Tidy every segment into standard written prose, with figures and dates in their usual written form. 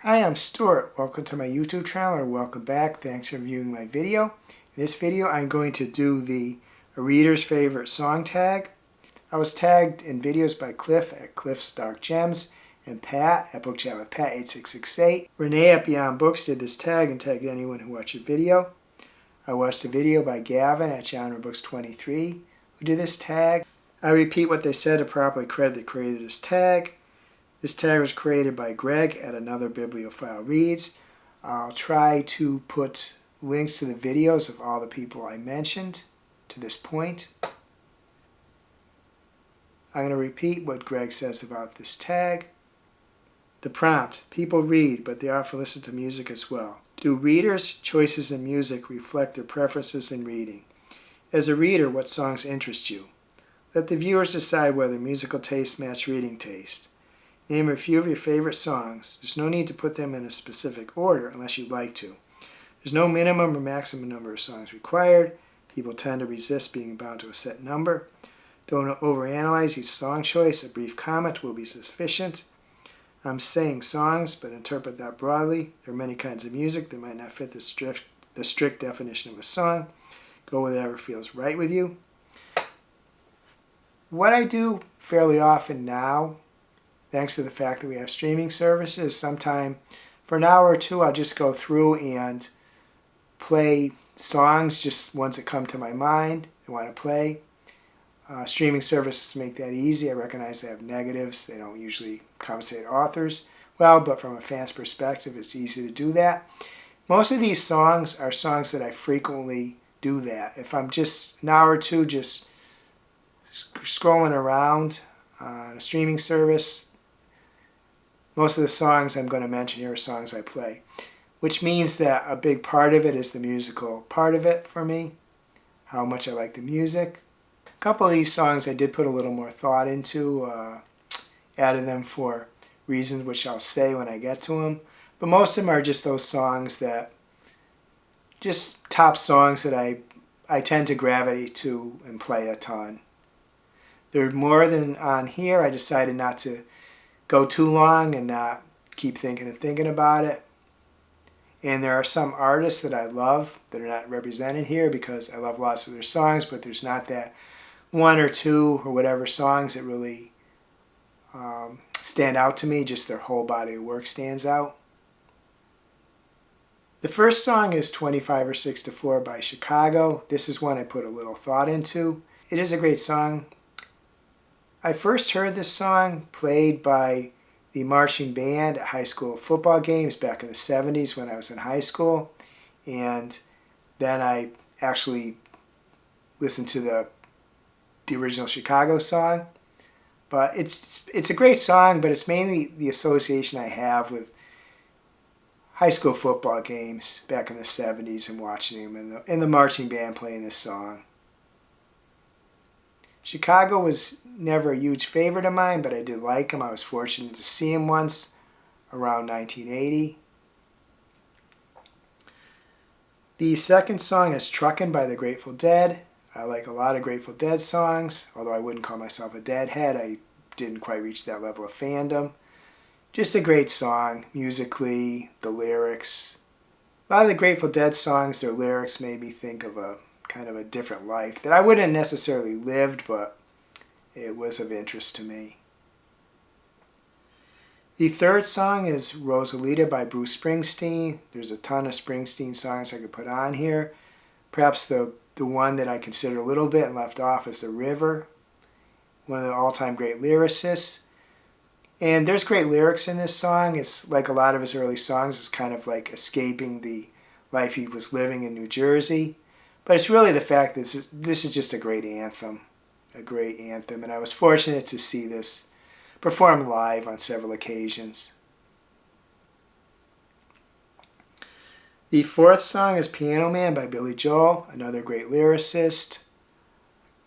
Hi, I'm Stuart. Welcome to my YouTube channel, or welcome back. Thanks for viewing my video. In this video, I'm going to do the Reader's Favorite Song tag. I was tagged in videos by Cliff at Cliff's Dark Gems and Pat at Book Chat with Pat 8668. Renee at Beyond Books did this tag and tagged anyone who watched the video. I watched a video by Gavin at Genre Books 23 who did this tag. I repeat what they said to properly credit the creator of this tag. This tag was created by Greg at Another Bibliophile Reads. I'll try to put links to the videos of all the people I mentioned to this point. I'm going to repeat what Greg says about this tag. The prompt: people read, but they often listen to music as well. Do readers' choices in music reflect their preferences in reading? As a reader, what songs interest you? Let the viewers decide whether musical taste match reading taste. Name a few of your favorite songs. There's no need to put them in a specific order unless you'd like to. There's no minimum or maximum number of songs required. People tend to resist being bound to a set number. Don't overanalyze each song choice. A brief comment will be sufficient. I'm saying songs, but interpret that broadly. There are many kinds of music that might not fit the strict definition of a song. Go with whatever feels right with you. What I do fairly often now, thanks to the fact that we have streaming services, sometime for an hour or two I'll just go through and play songs, just ones that come to my mind I want to play. Streaming services make that easy. I recognize they have negatives. They don't usually compensate authors well, but from a fan's perspective it's easy to do that. Most of these songs are songs that I frequently do that. If I'm just an hour or two just scrolling around on a streaming service, most of the songs I'm going to mention here are songs I play, which means that a big part of it is the musical part of it for me, how much I like the music. A couple of these songs I did put a little more thought into, added them for reasons which I'll say when I get to them, but most of them are just those songs that, just top songs that I tend to gravitate to and play a ton. There are more than on here. I decided not to go too long and not keep thinking about it. And there are some artists that I love that are not represented here because I love lots of their songs, but there's not that one or two or whatever songs that really stand out to me. Just their whole body of work stands out. The first song is 25 or 6 to 4 by Chicago. This is one I put a little thought into. It is a great song. I first heard this song played by the marching band at high school football games back in the 70s when I was in high school. And then I actually listened to the original Chicago song. But it's a great song, but it's mainly the association I have with high school football games back in the 70s and watching them and the marching band playing this song. Chicago was never a huge favorite of mine, but I did like him. I was fortunate to see him once around 1980. The second song is Truckin' by the Grateful Dead. I like a lot of Grateful Dead songs, although I wouldn't call myself a Deadhead. I didn't quite reach that level of fandom. Just a great song, musically, the lyrics. A lot of the Grateful Dead songs, their lyrics made me think of a kind of a different life that I wouldn't necessarily lived, but it was of interest to me. The third song is Rosalita by Bruce Springsteen. There's a ton of Springsteen songs I could put on here. Perhaps the one that I consider a little bit and left off is The River, one of the all-time great lyricists. And there's great lyrics in this song. It's like a lot of his early songs. It's kind of like escaping the life he was living in New Jersey. But it's really the fact that this is just a great anthem, and I was fortunate to see this performed live on several occasions. The fourth song is Piano Man by Billy Joel, another great lyricist.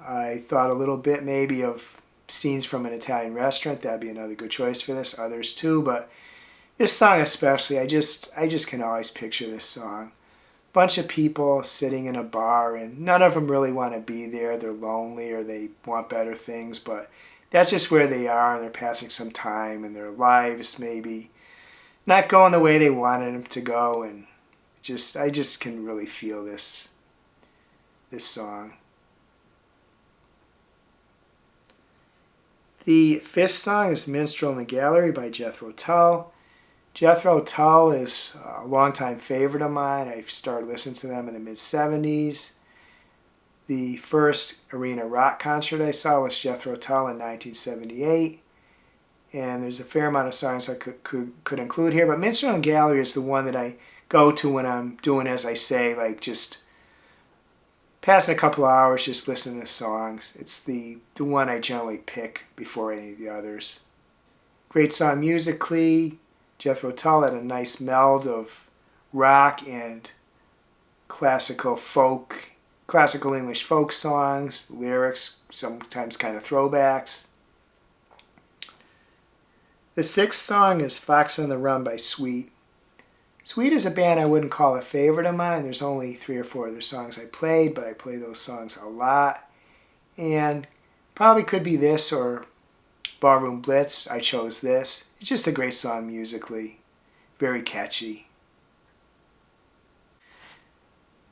I thought a little bit maybe of Scenes from an Italian Restaurant. That'd be another good choice for this, others too, but this song especially, I just can always picture this song. Bunch of people sitting in a bar and none of them really want to be there. They're lonely or they want better things, but that's just where they are and they're passing some time in their lives maybe not going the way they wanted them to go, and I just can really feel this song. The fifth song is Minstrel in the Gallery by Jethro Tull. Jethro Tull is a longtime favorite of mine. I started listening to them in the mid-70s. The first arena rock concert I saw was Jethro Tull in 1978. And there's a fair amount of songs I could include here. But Minstrel in the Gallery is the one that I go to when I'm doing, as I say, like just passing a couple of hours just listening to songs. It's the one I generally pick before any of the others. Great song musically. Jethro Tull had a nice meld of rock and classical English folk songs, lyrics, sometimes kind of throwbacks. The sixth song is Fox on the Run by Sweet. Sweet is a band I wouldn't call a favorite of mine. There's only 3 or 4 other songs I played, but I play those songs a lot. And probably could be this or Ballroom Blitz. I chose this. It's just a great song musically. Very catchy.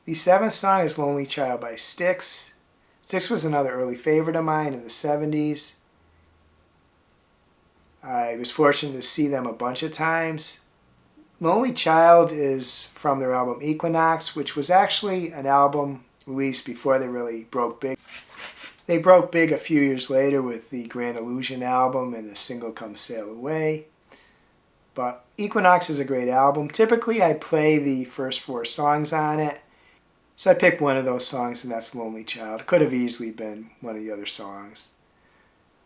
The 7th song is Lonely Child by Styx. Styx was another early favorite of mine in the 70s. I was fortunate to see them a bunch of times. Lonely Child is from their album Equinox, which was actually an album released before they really broke big. They broke big a few years later with the Grand Illusion album and the single Come Sail Away. But Equinox is a great album. Typically I play the first 4 songs on it. So I picked one of those songs, and that's Lonely Child. It could have easily been one of the other songs.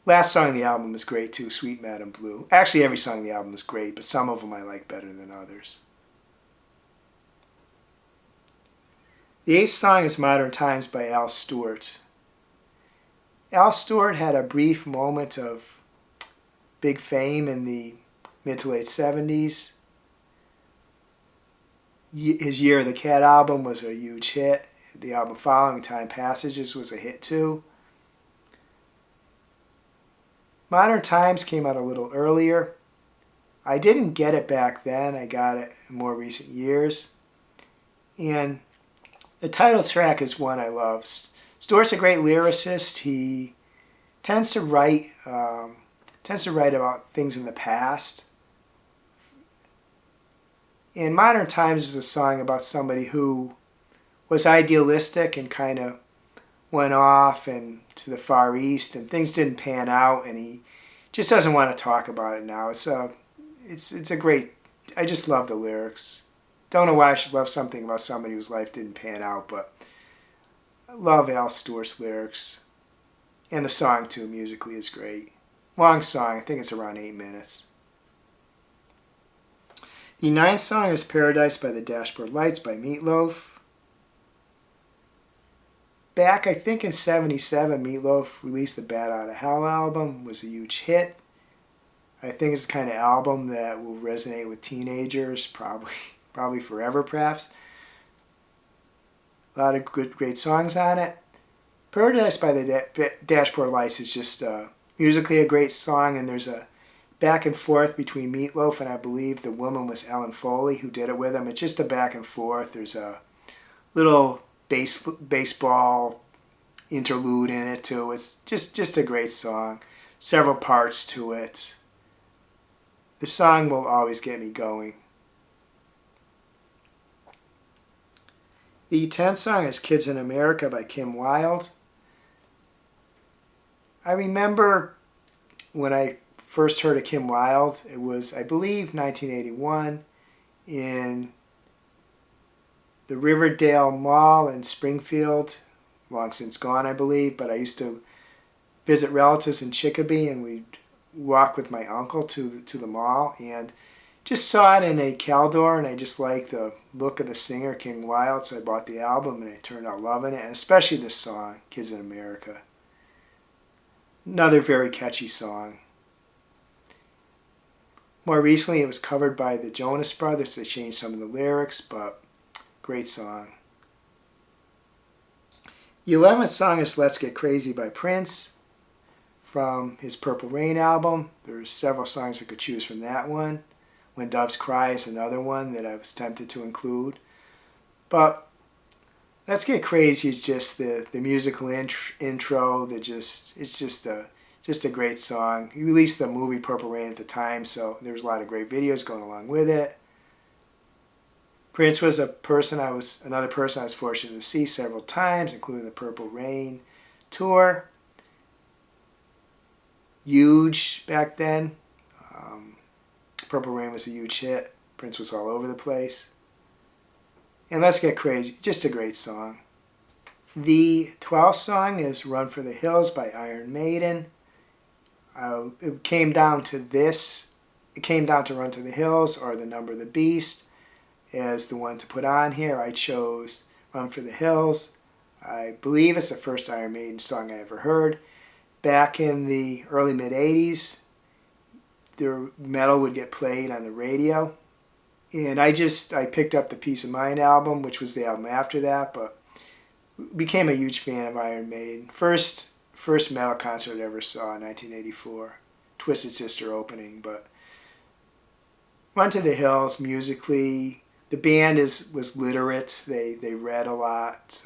Last song on the album is great too, Sweet Madam Blue. Actually, every song on the album is great, but some of them I like better than others. The 8th song is Modern Times by Al Stewart. Al Stewart had a brief moment of big fame in the mid to late 70s. His Year of the Cat album was a huge hit. The album following, Time Passages, was a hit too. Modern Times came out a little earlier. I didn't get it back then. I got it in more recent years. And the title track is one I love. Stewart's a great lyricist. He tends to write about things in the past. And Modern Times is a song about somebody who was idealistic and kind of went off and to the Far East, and things didn't pan out, and he just doesn't want to talk about it now. It's a great. I just love the lyrics. Don't know why I should love something about somebody whose life didn't pan out, but I love Al Stewart's lyrics, and the song too. Musically is great. Long song. I think it's around 8 minutes. The 9th song is Paradise by the Dashboard Lights by Meatloaf. Back, I think in 77, Meatloaf released the Bat Out of Hell album. It was a huge hit. I think it's the kind of album that will resonate with teenagers, probably forever, perhaps. A lot of great songs on it. Paradise by the Dashboard Lights is just musically a great song, and there's a back and forth between Meatloaf and I believe the woman was Ellen Foley who did it with him. It's just a back and forth. There's a little baseball interlude in it too. It's just a great song. Several parts to it. The song will always get me going. The 10th song is Kids in America by Kim Wilde. I remember when I first heard of Kim Wilde, it was, I believe, 1981 in the Riverdale Mall in Springfield, long since gone, I believe, but I used to visit relatives in Chicopee, and we'd walk with my uncle to the mall, and just saw it in a Caldor, and I just liked the look of the singer, Kim Wilde, so I bought the album, and I turned out loving it, and especially this song, Kids in America. Another very catchy song. More recently, it was covered by the Jonas Brothers. They changed some of the lyrics, but great song. The 11th song is Let's Get Crazy by Prince from his Purple Rain album. There's several songs I could choose from that one. When Doves Cry is another one that I was tempted to include. But Let's Get Crazy is just the musical intro that it's just a great song. He released the movie Purple Rain at the time, so there was a lot of great videos going along with it. Prince was another person I was fortunate to see several times, including the Purple Rain tour. Huge back then. Purple Rain was a huge hit. Prince was all over the place. And Let's Get Crazy, just a great song. The 12th song is Run for the Hills by Iron Maiden. It came down to Run to the Hills or The Number of the Beast as the one to put on here. I chose Run for the Hills. I believe it's the first Iron Maiden song I ever heard. Back in the early mid-80s, their metal would get played on the radio. And I picked up the Peace of Mind album, which was the album after that, but became a huge fan of Iron Maiden. First metal concert I ever saw in 1984. Twisted Sister opening, but Run to the Hills musically, the band was literate. They read a lot.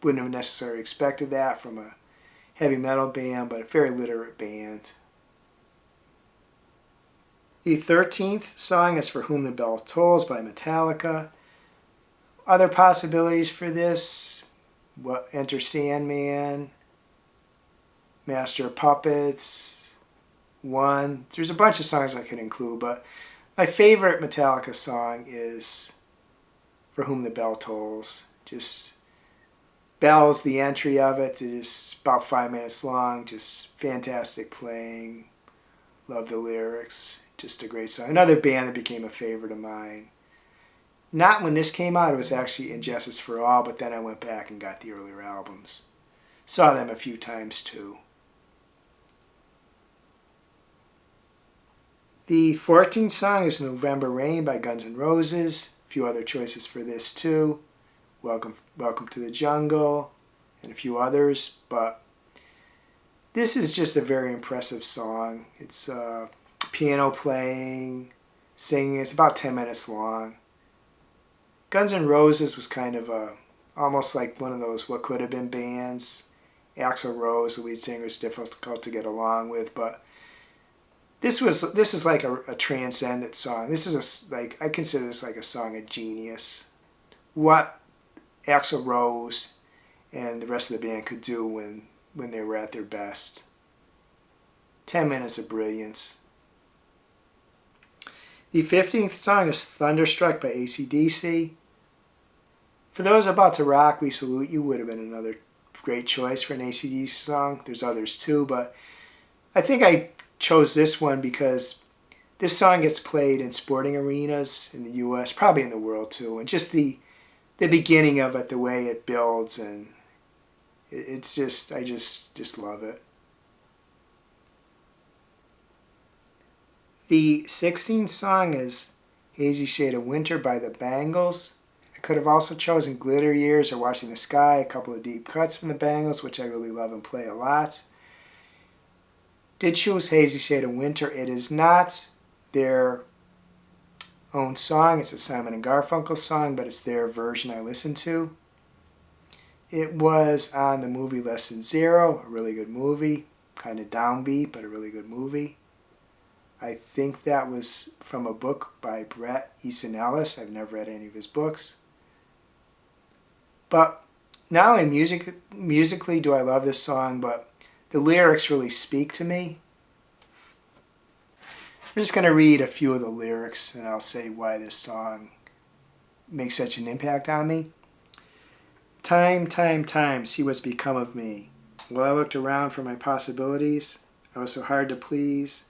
Wouldn't have necessarily expected that from a heavy metal band, but a very literate band. The 13th song is For Whom the Bell Tolls by Metallica. Other possibilities for this: Enter Sandman, Master of Puppets, One. There's a bunch of songs I could include, but my favorite Metallica song is For Whom the Bell Tolls. Just bells, the entry of it is about 5 minutes long. Just fantastic playing. Love the lyrics. Just a great song. Another band that became a favorite of mine. Not when this came out, it was actually Injustice for All, but then I went back and got the earlier albums. Saw them a few times too. The 14th song is November Rain by Guns N' Roses. A few other choices for this too. Welcome to the Jungle, and a few others, but this is just a very impressive song. It's piano playing, singing. It's about 10 minutes long. Guns N' Roses was kind of almost like one of those what could have been bands. Axl Rose, the lead singer, is difficult to get along with, but this is like a transcendent song. This is I consider this like a song of genius. What Axl Rose and the rest of the band could do when they were at their best. 10 minutes of brilliance. The 15th song is Thunderstruck by AC/DC. For those about to rock, We Salute You would have been another great choice for an AC/DC song. There's others too, but I think I chose this one because this song gets played in sporting arenas in the U.S., probably in the world too, and just the beginning of it, the way it builds, and it's just, I just love it. The 16th song is Hazy Shade of Winter by the Bangles. I could have also chosen Glitter Years or Watching the Sky, a couple of deep cuts from the Bangles, which I really love and play a lot. Did choose Hazy Shade of Winter. It is not their own song. It's a Simon & Garfunkel song, but it's their version I listened to. It was on the movie Less Than Zero, a really good movie. Kind of downbeat, but a really good movie. I think that was from a book by Bret Easton Ellis. I've never read any of his books. But not only musically do I love this song, but the lyrics really speak to me. I'm just going to read a few of the lyrics and I'll say why this song makes such an impact on me. Time, see what's become of me. While I looked around for my possibilities, I was so hard to please.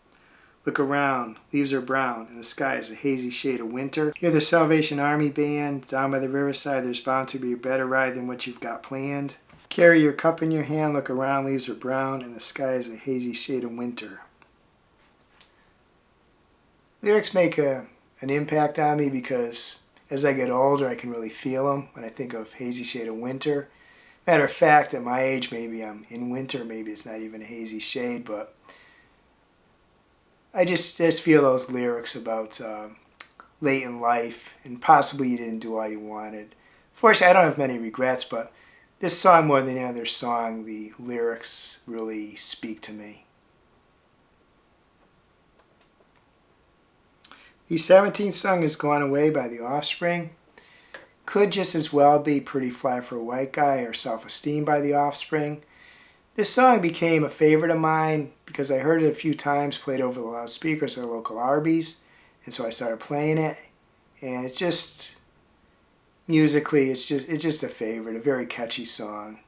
Look around, leaves are brown, and the sky is a hazy shade of winter. Hear the Salvation Army band, down by the riverside, there's bound to be a better ride than what you've got planned. Carry your cup in your hand, look around, leaves are brown, and the sky is a hazy shade of winter. Lyrics make an impact on me because as I get older, I can really feel them when I think of hazy shade of winter. Matter of fact, at my age, maybe I'm in winter, maybe it's not even a hazy shade, but I just feel those lyrics about late in life, and possibly you didn't do all you wanted. Fortunately, I don't have many regrets, but this song, more than any other song, the lyrics really speak to me. The 17th song is Gone Away by The Offspring. Could just as well be Pretty Fly for a White Guy or Self-Esteem by The Offspring. This song became a favorite of mine because I heard it a few times played over the loudspeakers at a local Arby's, and so I started playing it, and it's just, musically, it's just a favorite, a very catchy song.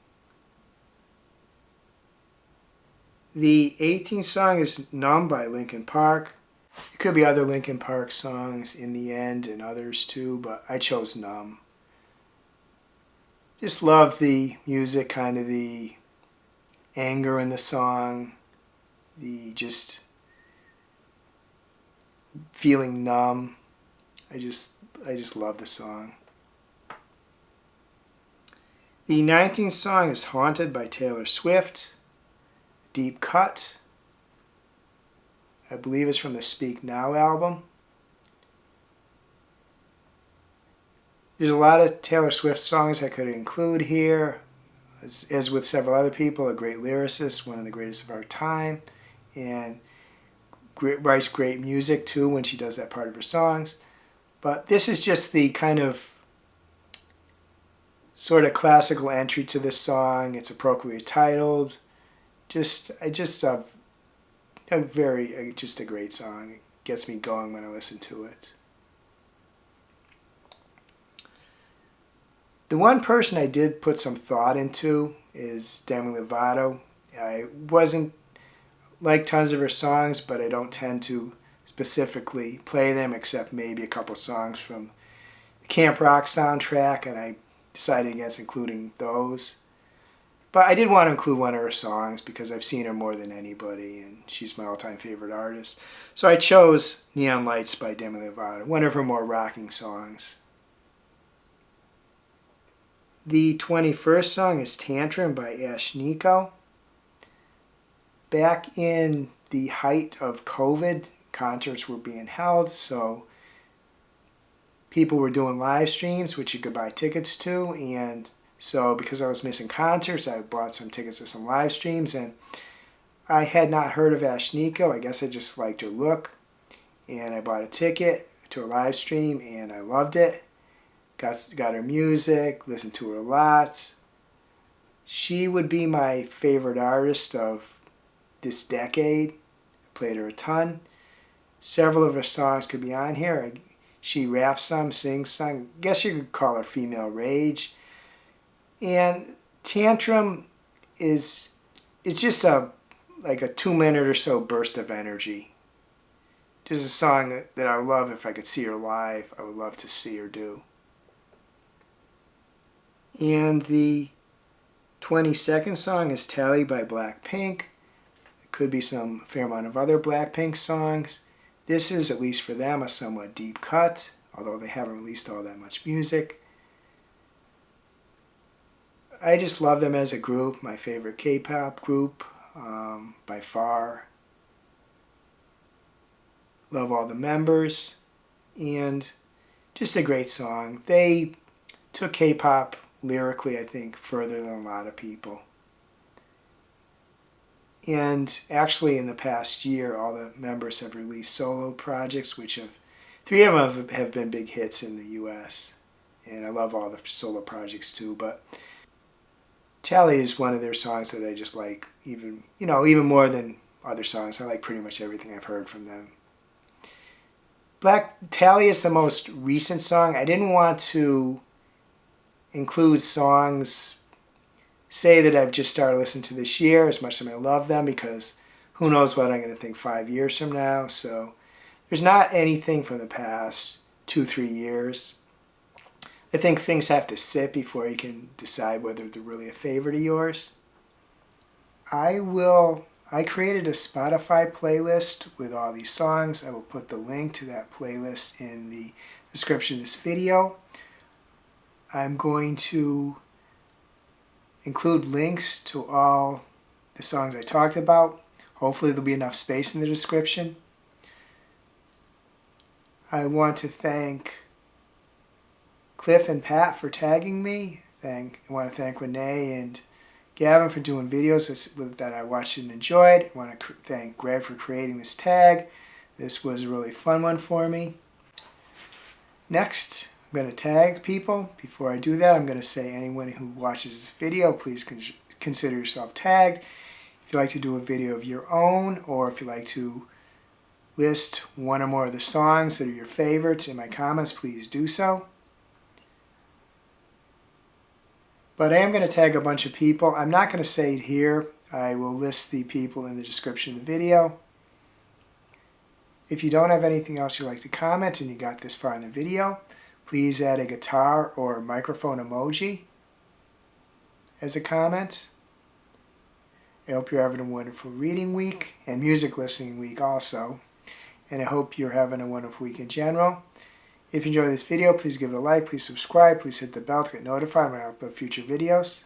The 18th song is Numb by Linkin Park. It could be other Linkin Park songs in the end and others too, but I chose Numb. Just love the music, kind of the anger in the song, the just feeling numb. I just love the song. The 19th song is Haunted by Taylor Swift. Deep cut. I believe it's from the Speak Now album. There's a lot of Taylor Swift songs I could include here. As with several other people, a great lyricist, one of the greatest of our time, and writes great music too when she does that part of her songs. But this is just the kind of sort of classical entry to this song. It's appropriately titled. Just a great song. It gets me going when I listen to it. The one person I did put some thought into is Demi Lovato. I wasn't like tons of her songs, but I don't tend to specifically play them except maybe a couple songs from the Camp Rock soundtrack, and I decided against including those. But I did want to include one of her songs because I've seen her more than anybody, and she's my all-time favorite artist. So I chose Neon Lights by Demi Lovato, one of her more rocking songs. The 21st song is Tantrum by Ashnikko. Back in the height of COVID, concerts were being held, so people were doing live streams, which you could buy tickets to, and so because I was missing concerts, I bought some tickets to some live streams, and I had not heard of Ashnikko. I guess I just liked her look, and I bought a ticket to her live stream, and I loved it. Got her music, listened to her a lot. She would be my favorite artist of this decade. Played her a ton. Several of her songs could be on here. She raps some, sings some. I guess you could call her female rage. And Tantrum it's just like a 2-minute or so burst of energy. Just a song that I would love if I could see her live. I would love to see her do. And the 22nd song is Tally by Blackpink. It could be some fair amount of other Blackpink songs. This is, at least for them, a somewhat deep cut, although they haven't released all that much music. I just love them as a group, my favorite K-pop group by far. Love all the members, and just a great song. They took K-pop lyrically, I think, further than a lot of people. And actually, in the past year, all the members have released solo projects, which 3 of them have been big hits in the U.S. And I love all the solo projects too. But Tally is one of their songs that I just like, even more than other songs. I like pretty much everything I've heard from them. Tally is the most recent song. I didn't want to include songs, say that I've just started listening to this year as much as I love them, because who knows what I'm going to think 5 years from now. So there's not anything from the past 2-3 years. I think things have to sit before you can decide whether they're really a favorite of yours. I created a Spotify playlist with all these songs. I will put the link to that playlist in the description of this video. I'm going to include links to all the songs I talked about. Hopefully there'll be enough space in the description. I want to thank Cliff and Pat for tagging me. I want to thank Renee and Gavin for doing videos that I watched and enjoyed. I want to thank Greg for creating this tag. This was a really fun one for me. Next, I'm going to tag people. Before I do that, I'm going to say anyone who watches this video, please consider yourself tagged. If you'd like to do a video of your own, or if you'd like to list one or more of the songs that are your favorites in my comments, please do so. But I am going to tag a bunch of people. I'm not going to say it here. I will list the people in the description of the video. If you don't have anything else you'd like to comment and you got this far in the video, please add a guitar or microphone emoji as a comment. I hope you're having a wonderful reading week and music listening week also. And I hope you're having a wonderful week in general. If you enjoyed this video, please give it a like, please subscribe, please hit the bell to get notified when I upload future videos.